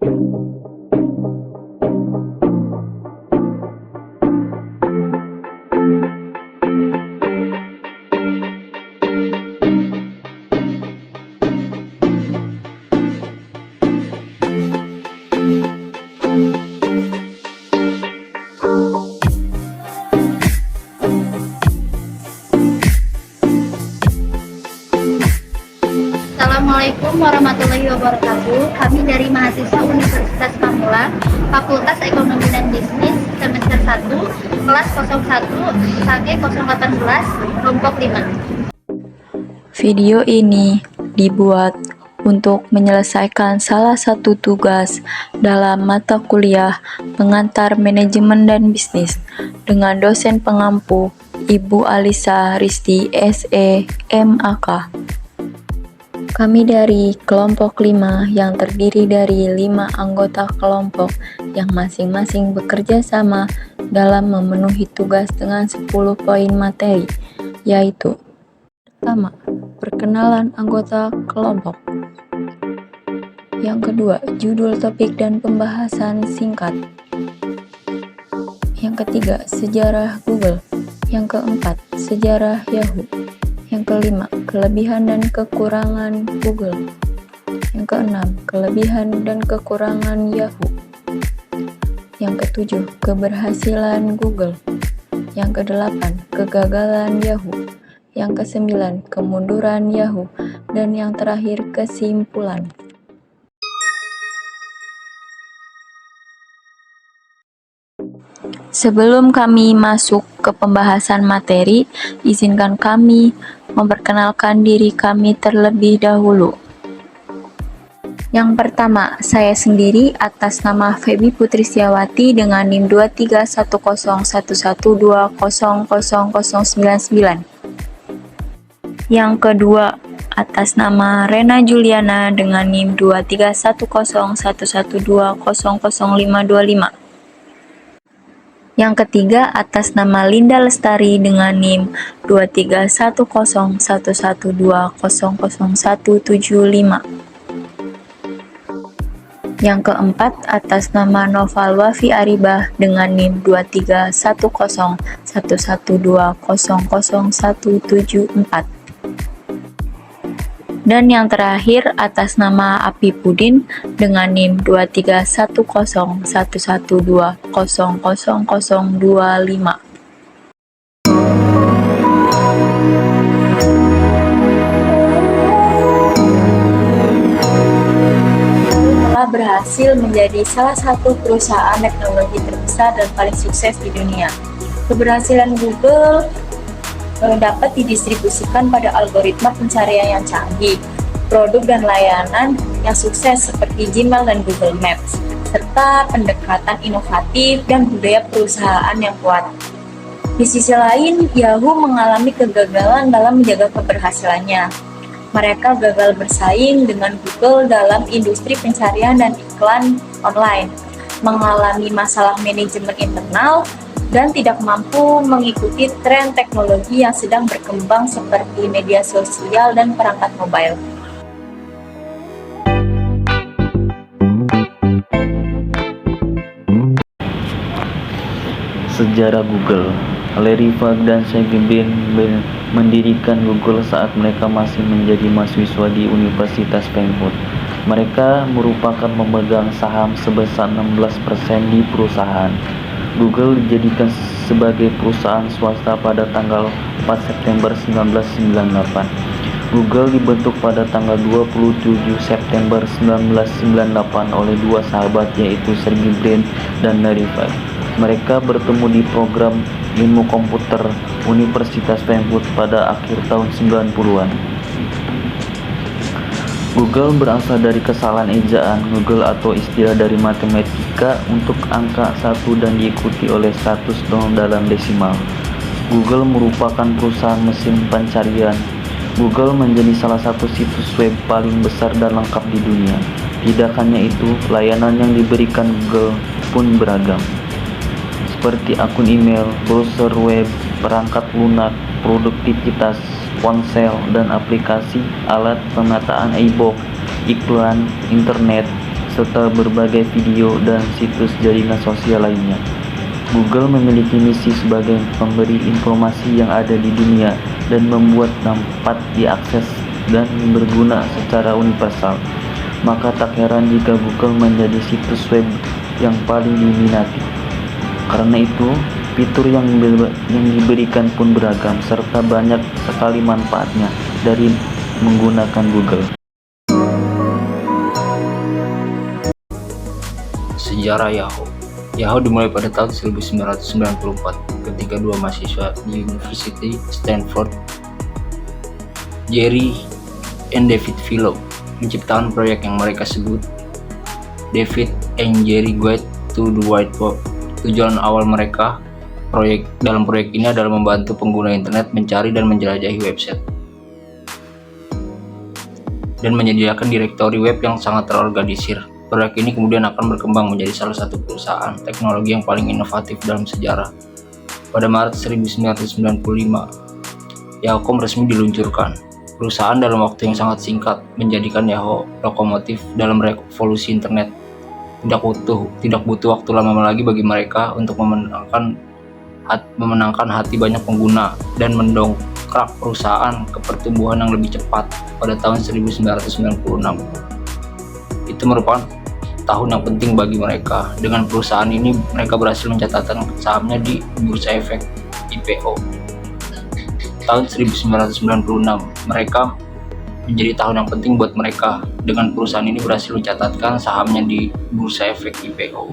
Assalamualaikum warahmatullahi wabarakatuh. Kami dari mahasiswa Universitas Pamula, Fakultas Ekonomi dan Bisnis, semester 1, kelas 01, SAGE 018, kelompok 5. Video ini dibuat untuk menyelesaikan salah satu tugas dalam mata kuliah Pengantar Manajemen dan Bisnis dengan dosen pengampu Ibu Alisa Risti SE MAK. Kami dari kelompok 5 yang terdiri dari 5 anggota kelompok yang masing-masing bekerja sama dalam memenuhi tugas dengan 10 poin materi, yaitu: pertama, perkenalan anggota kelompok. Yang kedua, judul topik dan pembahasan singkat. Yang ketiga, sejarah Google. Yang keempat, sejarah Yahoo. Yang kelima, kelebihan dan kekurangan Google. Yang keenam, kelebihan dan kekurangan Yahoo. Yang ketujuh, keberhasilan Google. Yang kedelapan, kegagalan Yahoo. Yang kesembilan, kemunduran Yahoo. Dan yang terakhir, kesimpulan. Sebelum kami masuk ke pembahasan materi, izinkan kami memperkenalkan diri kami terlebih dahulu. Yang pertama, saya sendiri atas nama Feby Putri Setiawati dengan NIM 2310112000099. Yang kedua, atas nama Rena Juliana dengan NIM 2310112000525. Yang ketiga, atas nama Linda Lestari dengan NIM 2311112000175. Yang keempat, atas nama Noval Wafi Aribah dengan NIM 2311120000174. Dan yang terakhir, atas nama Api Pudin dengan NIM 2311120000025. Telah berhasil menjadi salah satu perusahaan teknologi terbesar dan paling sukses di dunia. Keberhasilan Google dapat didistribusikan pada algoritma pencarian yang canggih, produk dan layanan yang sukses seperti Gmail dan Google Maps, serta pendekatan inovatif dan budaya perusahaan yang kuat. Di sisi lain, Yahoo mengalami kegagalan dalam menjaga keberhasilannya. Mereka gagal bersaing dengan Google dalam industri pencarian dan iklan online, mengalami masalah manajemen internal, dan tidak mampu mengikuti tren teknologi yang sedang berkembang seperti media sosial dan perangkat mobile. Sejarah Google. Larry Page dan Sergey Brin mendirikan Google saat mereka masih menjadi mahasiswa di Universitas Stanford. Mereka merupakan pemegang saham sebesar 16% di perusahaan. Google dijadikan sebagai perusahaan swasta pada tanggal 4 September 1998. Google dibentuk pada tanggal 27 September 1998 oleh dua sahabat, yaitu Sergey Brin dan Larry Page. Mereka bertemu di program ilmu komputer Universitas Stanford pada akhir tahun 90-an. Google berasal dari kesalahan ejaan Google atau istilah dari matematika untuk angka 1 dan diikuti oleh 100 dalam desimal. Google merupakan perusahaan mesin pencarian. Google menjadi salah satu situs web paling besar dan lengkap di dunia. Tidak hanya itu, layanan yang diberikan Google pun beragam, seperti akun email, browser web, perangkat lunak, produktivitas, ponsel, dan aplikasi, alat pemetaan e-book, iklan, internet, serta berbagai video dan situs jaringan sosial lainnya. Google memiliki misi sebagai pemberi informasi yang ada di dunia dan membuat dapat diakses dan berguna secara universal. Maka tak heran jika Google menjadi situs web yang paling diminati. Karena itu, fitur yang diberikan pun beragam serta banyak sekali manfaatnya dari menggunakan Google. Sejarah Yahoo! Yahoo dimulai pada tahun 1994 ketika dua mahasiswa di University Stanford, Jerry and David Filo, menciptakan proyek yang mereka sebut David and Jerry Guide to the Wide Web. Tujuan awal mereka dalam proyek ini adalah membantu pengguna internet mencari dan menjelajahi website dan menyediakan direktori web yang sangat terorganisir. Proyek ini kemudian akan berkembang menjadi salah satu perusahaan teknologi yang paling inovatif dalam sejarah. Pada Maret 1995, Yahoo resmi diluncurkan. Perusahaan dalam waktu yang sangat singkat menjadikan Yahoo lokomotif dalam revolusi internet. Tidak butuh waktu lama lagi bagi mereka untuk memenangkan hati banyak pengguna dan mendongkrak perusahaan ke pertumbuhan yang lebih cepat pada tahun 1996. Itu merupakan tahun yang penting bagi mereka. Dengan perusahaan ini, mereka berhasil mencatatkan sahamnya di Bursa Efek IPO. Tahun 1996, mereka menjadi tahun yang penting buat mereka. Dengan perusahaan ini berhasil mencatatkan sahamnya di Bursa Efek IPO.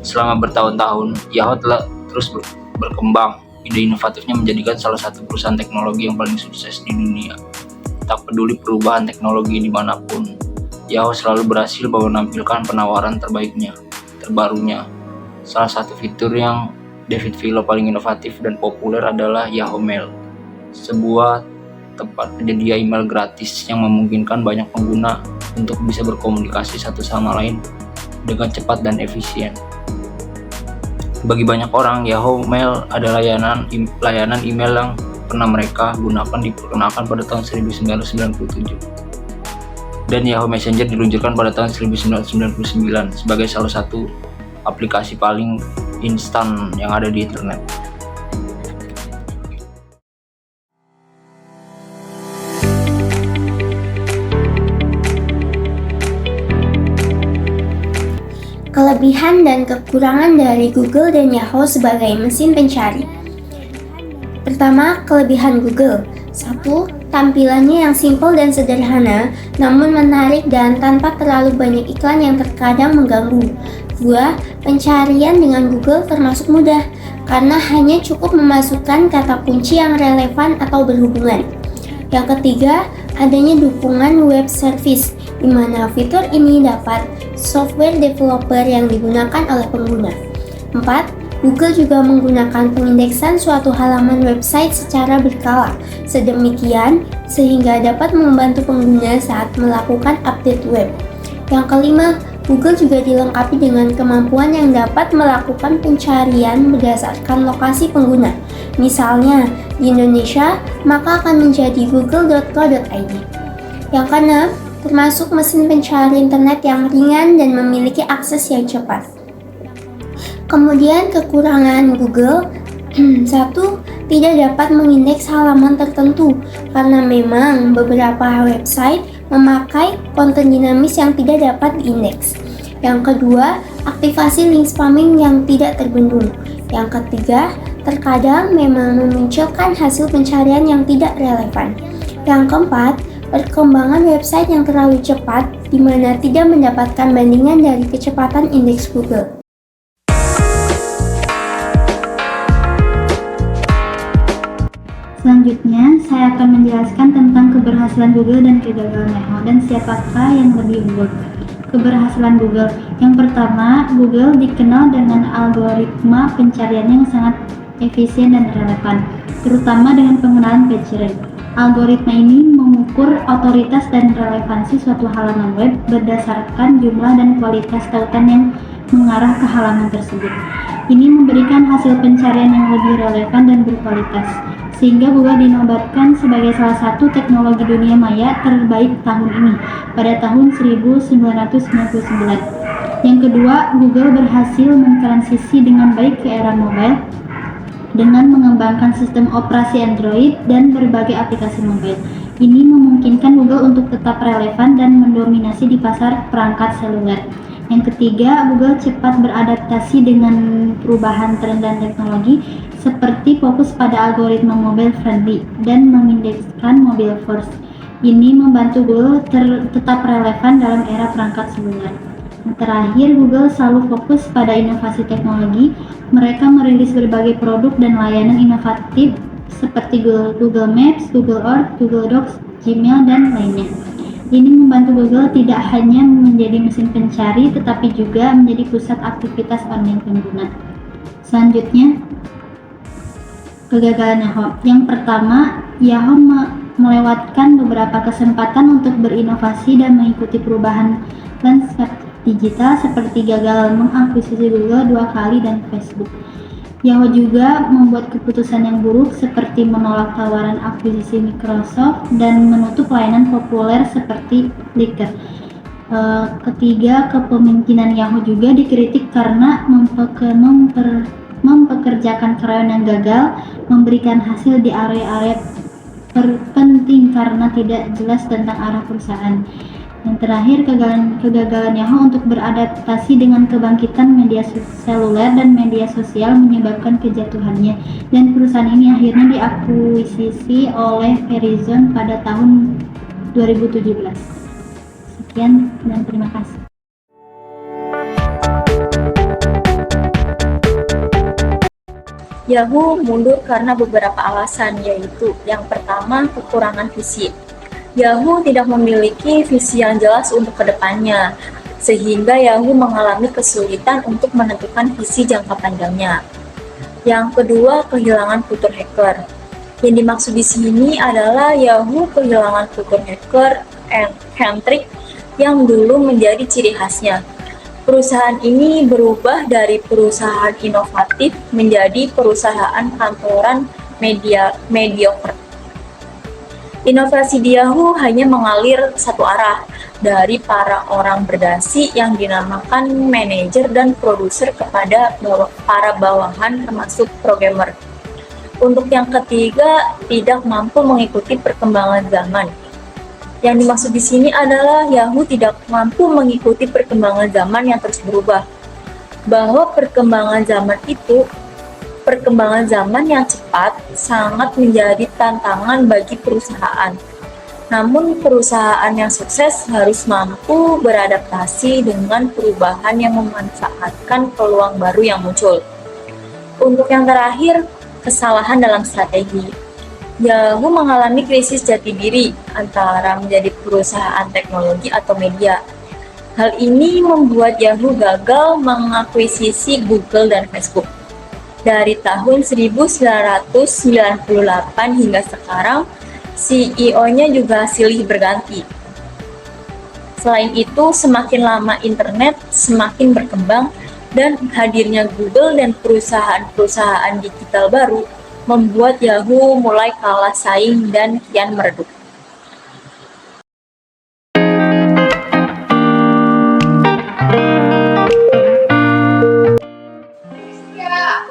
Selama bertahun-tahun, Yahoo telah terus berkembang. Ide inovatifnya menjadikan salah satu perusahaan teknologi yang paling sukses di dunia. Tak peduli perubahan teknologi dimanapun, Yahoo selalu berhasil menampilkan penawaran terbarunya. Salah satu fitur yang David Filo paling inovatif dan populer adalah Yahoo Mail, sebuah tempat penyedia email gratis yang memungkinkan banyak pengguna untuk bisa berkomunikasi satu sama lain dengan cepat dan efisien. Bagi banyak orang, Yahoo Mail adalah layanan email yang pernah mereka gunakan diperkenalkan pada tahun 1997. Dan Yahoo Messenger diluncurkan pada tahun 1999 sebagai salah satu aplikasi paling instan yang ada di internet. Kelebihan dan kekurangan dari Google dan Yahoo sebagai mesin pencari. Pertama, kelebihan Google. 1. Tampilannya yang simpel dan sederhana, namun menarik dan tanpa terlalu banyak iklan yang terkadang mengganggu. 2. Pencarian dengan Google termasuk mudah, karena hanya cukup memasukkan kata kunci yang relevan atau berhubungan. Yang ketiga, adanya dukungan web service, di mana fitur ini dapat software developer yang digunakan oleh pengguna. 4. Google juga menggunakan pengindeksan suatu halaman website secara berkala, sedemikian sehingga dapat membantu pengguna saat melakukan update web. Yang kelima, Google juga dilengkapi dengan kemampuan yang dapat melakukan pencarian berdasarkan lokasi pengguna. Misalnya, di Indonesia, maka akan menjadi google.co.id. Yang keenam, termasuk mesin pencari internet yang ringan dan memiliki akses yang cepat. Kemudian kekurangan Google, 1. Tidak dapat mengindeks halaman tertentu karena memang beberapa website memakai konten dinamis yang tidak dapat diindeks. Yang kedua, aktivasi link spamming yang tidak terbendung. Yang ketiga, terkadang memang memunculkan hasil pencarian yang tidak relevan. Yang keempat, perkembangan website yang terlalu cepat di mana tidak mendapatkan bandingan dari kecepatan indeks Google. Selanjutnya, saya akan menjelaskan tentang keberhasilan Google dan kegagalan Yahoo dan siapakah yang lebih unggul. Keberhasilan Google. Yang pertama, Google dikenal dengan algoritma pencarian yang sangat efisien dan relevan, terutama dengan penggunaan PageRank. Algoritma ini mengukur otoritas dan relevansi suatu halaman web berdasarkan jumlah dan kualitas tautan yang mengarah ke halaman tersebut. Ini memberikan hasil pencarian yang lebih relevan dan berkualitas. sehingga Google dinobatkan sebagai salah satu teknologi dunia maya terbaik tahun ini pada tahun 1999. Yang kedua, Google berhasil mentransisi dengan baik ke era mobile dengan mengembangkan sistem operasi Android dan berbagai aplikasi mobile. Ini memungkinkan Google untuk tetap relevan dan mendominasi di pasar perangkat seluler. Yang ketiga, Google cepat beradaptasi dengan perubahan tren dan teknologi, seperti fokus pada algoritma mobile friendly dan mengindekskan mobile first. Ini membantu Google tetap relevan dalam era perangkat seluler. Yang terakhir, Google selalu fokus pada inovasi teknologi. Mereka merilis berbagai produk dan layanan inovatif seperti Google Maps, Google Earth, Google Docs, Gmail, dan lainnya. Ini membantu Google tidak hanya menjadi mesin pencari, tetapi juga menjadi pusat aktivitas online pengguna. Selanjutnya, kegagalan Yahoo. Yang pertama, Yahoo melewatkan beberapa kesempatan untuk berinovasi dan mengikuti perubahan landscape digital, seperti gagal mengakuisisi Google 2 kali dan Facebook. Yahoo juga membuat keputusan yang buruk seperti menolak tawaran akuisisi Microsoft dan menutup layanan populer seperti Flickr. Ketiga, kepemimpinan Yahoo juga dikritik karena mempekerjakan karyawan yang gagal, memberikan hasil di area-area terpenting karena tidak jelas tentang arah perusahaan. Yang terakhir, kegagalan Yahoo untuk beradaptasi dengan kebangkitan media seluler dan media sosial menyebabkan kejatuhannya, dan perusahaan ini akhirnya diakuisisi oleh Verizon pada tahun 2017. Sekian dan terima kasih. Yahoo mundur karena beberapa alasan, yaitu yang pertama, kekurangan visi. Yahoo tidak memiliki visi yang jelas untuk kedepannya, sehingga Yahoo mengalami kesulitan untuk menentukan visi jangka panjangnya. Yang kedua, kehilangan fitur hacker. Yang dimaksud di sini adalah Yahoo kehilangan fitur hacker handshake yang dulu menjadi ciri khasnya. Perusahaan ini berubah dari perusahaan inovatif menjadi perusahaan kantoran mediocre. Inovasi di Yahoo hanya mengalir satu arah, dari para orang berdasi yang dinamakan manajer dan produser kepada para bawahan termasuk programmer. Untuk yang ketiga, tidak mampu mengikuti perkembangan zaman. Yang dimaksud di sini adalah Yahoo tidak mampu mengikuti perkembangan zaman yang terus berubah. Bahwa perkembangan zaman yang cepat sangat menjadi tantangan bagi perusahaan. Namun perusahaan yang sukses harus mampu beradaptasi dengan perubahan yang memanfaatkan peluang baru yang muncul. Untuk yang terakhir, kesalahan dalam strategi. Yahoo mengalami krisis jati diri antara menjadi perusahaan teknologi atau media. Hal ini membuat Yahoo gagal mengakuisisi Google dan Facebook. Dari tahun 1998 hingga sekarang, CEO-nya juga silih berganti. Selain itu, semakin lama internet semakin berkembang dan hadirnya Google dan perusahaan-perusahaan digital baru membuat Yahoo mulai kalah saing dan kian meredup.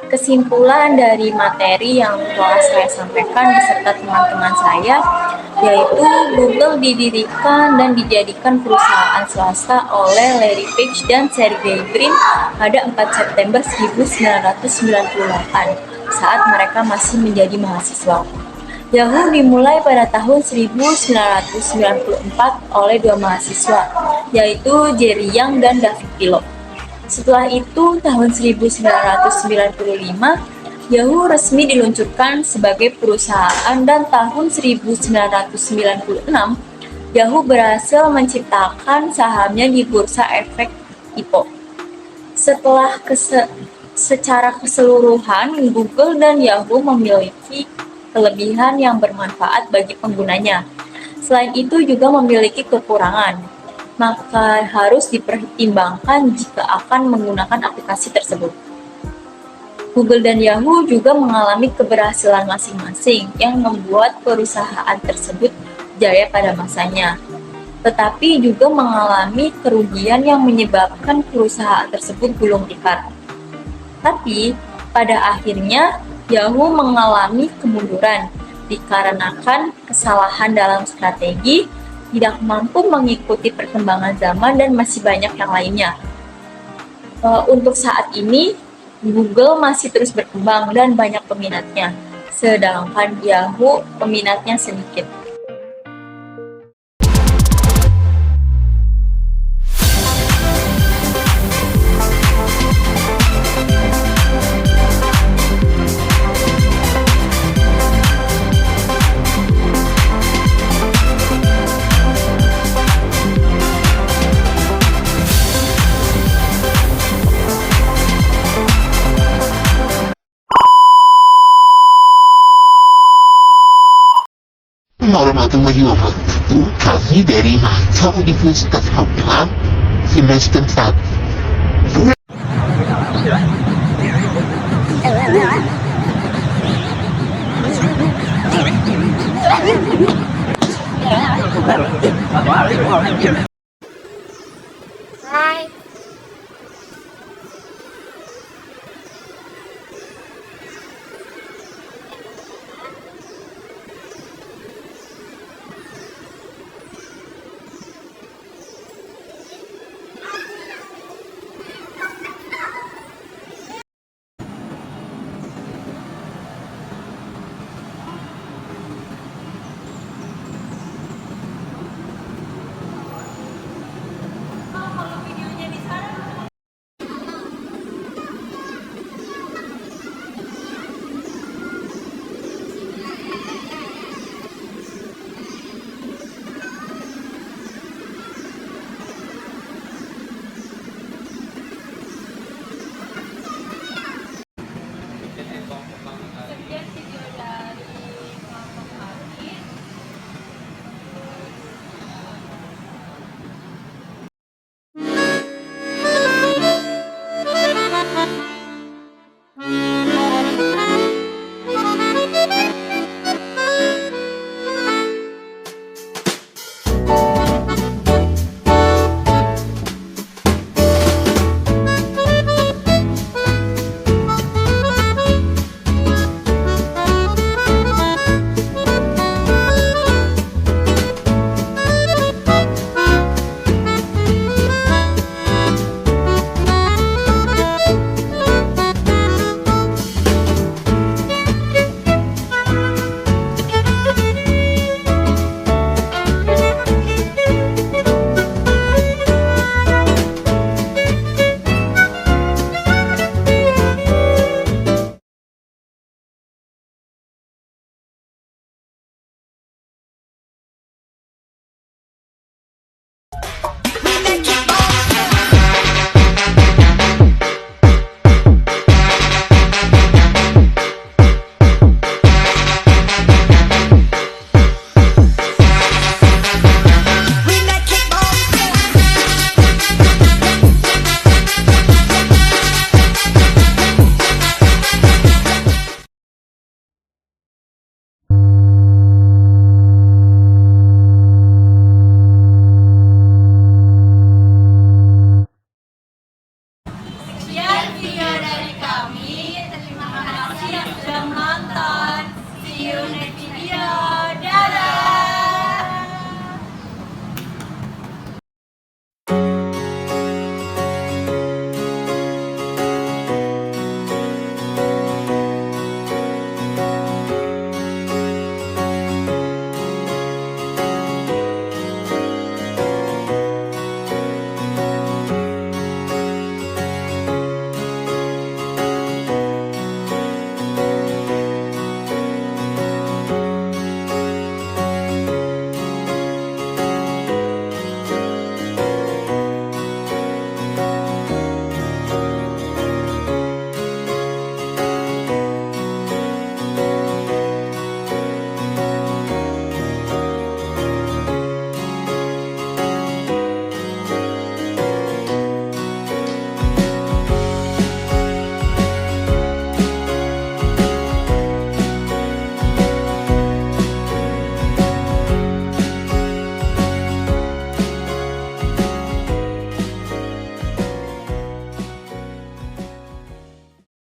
Kesimpulan dari materi yang telah saya sampaikan beserta teman-teman saya, yaitu Google didirikan dan dijadikan perusahaan swasta oleh Larry Page dan Sergey Brin pada 4 September 1998 saat mereka masih menjadi mahasiswa. Yahoo dimulai pada tahun 1994 oleh dua mahasiswa, yaitu Jerry Yang dan David Pilot. Setelah itu, tahun 1995, Yahoo resmi diluncurkan sebagai perusahaan dan tahun 1996, Yahoo berhasil menciptakan sahamnya di Bursa Efek IPO. Secara keseluruhan, Google dan Yahoo memiliki kelebihan yang bermanfaat bagi penggunanya. Selain itu juga memiliki kekurangan, maka harus dipertimbangkan jika akan menggunakan aplikasi tersebut. Google dan Yahoo juga mengalami keberhasilan masing-masing yang membuat perusahaan tersebut jaya pada masanya, tetapi juga mengalami kerugian yang menyebabkan perusahaan tersebut gulung tikar. Tapi, pada akhirnya Yahoo mengalami kemunduran dikarenakan kesalahan dalam strategi, tidak mampu mengikuti perkembangan zaman, dan masih banyak yang lainnya. Untuk saat ini, Google masih terus berkembang dan banyak peminatnya, sedangkan Yahoo peminatnya sedikit. Warahmatullahi wabarakatuh. Kami dari Mata Universitas Hausa semester 1